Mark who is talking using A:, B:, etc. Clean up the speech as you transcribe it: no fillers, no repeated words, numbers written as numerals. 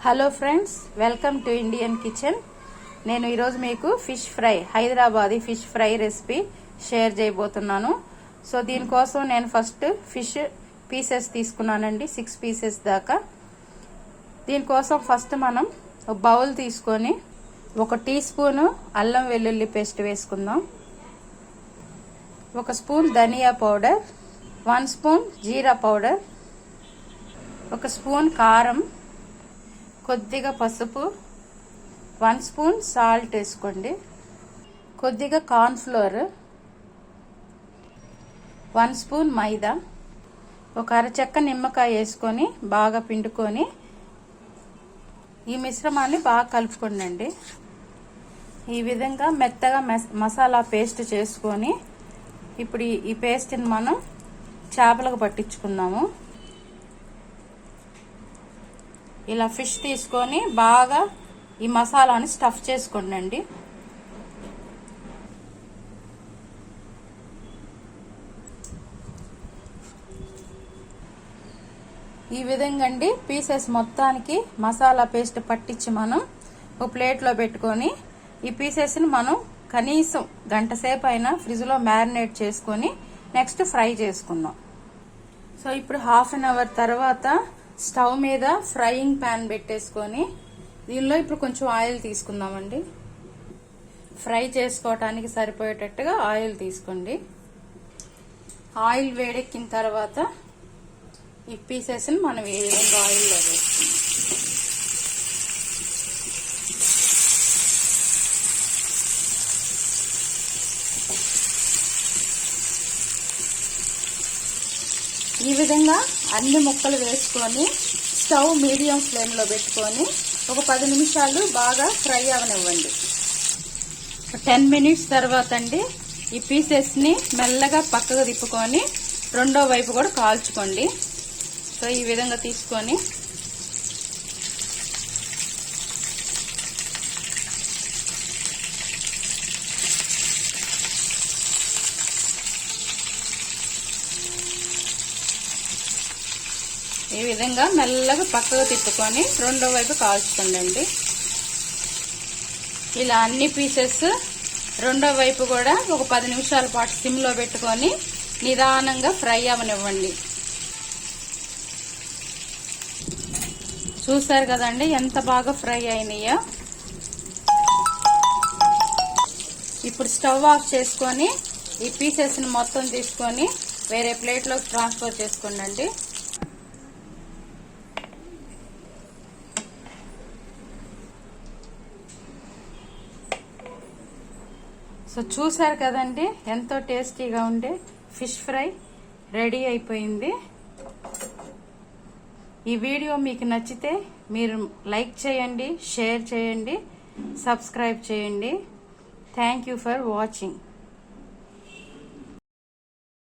A: Hello friends, welcome to Indian kitchen. నేను ఈరోజు మీకు fish fry, Hyderabadi fish fry recipe share చేయబోతున్నాను. సో దీనికోసం నేను ఫస్ట్ ఫిష్ పీసెస్ తీసుకున్నానండి, 6 పీసెస్ దాకా. దీనికోసం ఫస్ట్ మనం ఒక బౌల్ తీసుకొని 1 టీ స్పూను అల్లం వెల్లుల్లి పేస్ట్ వేసుకుందాం, 1 స్పూన్ ధనియా పౌడర్, 1 స్పూన్ జీరా పౌడర్, 1 స్పూన్ కారం, కొద్దిగా పసుపు, 1 స్పూన్ సాల్ట్ వేసుకోండి, కొద్దిగా కార్న్ ఫ్లోర్, 1 స్పూన్ మైదా, 1 అరచెక్క నిమ్మకాయ వేసుకొని బాగా పిండుకొని ఈ మిశ్రమాన్ని బాగా కలుపుకోండి. ఈ విధంగా మెత్తగా మసాలా పేస్ట్ చేసుకొని ఇప్పుడు ఈ పేస్ట్ని మనం చేపలకు పట్టించుకుందాము. ఇలా ఫిష్ తీసుకొని బాగా ఈ మసాలాని స్టఫ్ చేసుకోండి. ఈ విధంగా అండి పీసెస్ మొత్తానికి మసాలా పేస్ట్ పట్టించి మనం ఒక ప్లేట్లో పెట్టుకొని ఈ పీసెస్ని మనం కనీసం గంట సేపు అయినా ఫ్రిడ్జ్లో మ్యారినేట్ చేసుకొని నెక్స్ట్ ఫ్రై చేసుకుందాం. సో ఇప్పుడు హాఫ్ అన్ అవర్ తర్వాత స్టవ్ మీద ఫ్రైయింగ్ ప్యాన్ పెట్టేసుకొని దీనిలో ఇప్పుడు కొంచెం ఆయిల్ తీసుకుందామండి. ఫ్రై చేసుకోవటానికి సరిపోయేటట్టుగా ఆయిల్ తీసుకోండి. ఆయిల్ వేడెక్కిన తర్వాత ఈ పీసెస్ని మనం ఏ విధంగా ఆయిల్లో వేసుకుందాం. ఈ విధంగా అన్ని ముక్కలు వేసుకొని స్టవ్ మీడియం ఫ్లేమ్లో పెట్టుకొని ఒక 10 నిమిషాలు బాగా ఫ్రై అవనివ్వండి. 10 మినిట్స్ తర్వాత అండి ఈ పీసెస్ని మెల్లగా పక్కకు తిప్పుకొని రెండో వైపు కూడా కాల్చుకోండి. సో ఈ విధంగా తీసుకొని ఈ విధంగా మెల్లగా పక్కకు తిప్పుకొని రెండో వైపు కాల్చుకోండి. ఇలా అన్ని పీసెస్ రెండో వైపు కూడా ఒక 10 నిమిషాల పాటు సిమ్లో పెట్టుకొని నిదానంగా ఫ్రై అవనివ్వండి. చూసారు కదండి ఎంత బాగా ఫ్రై అయినాయో. ఇప్పుడు స్టవ్ ఆఫ్ చేసుకొని ఈ పీసెస్ని మొత్తం తీసుకొని వేరే ప్లేట్లోకి ట్రాన్స్ఫర్ చేసుకోండి. సో చూసారు కదండి ఎంతో టేస్టీగా ఉండే ఫిష్ ఫ్రై రెడీ అయిపోయింది. ఈ వీడియో మీకు నచ్చితే మీరు లైక్ చేయండి, షేర్ చేయండి, సబ్స్క్రైబ్ చేయండి. Thank you for watching.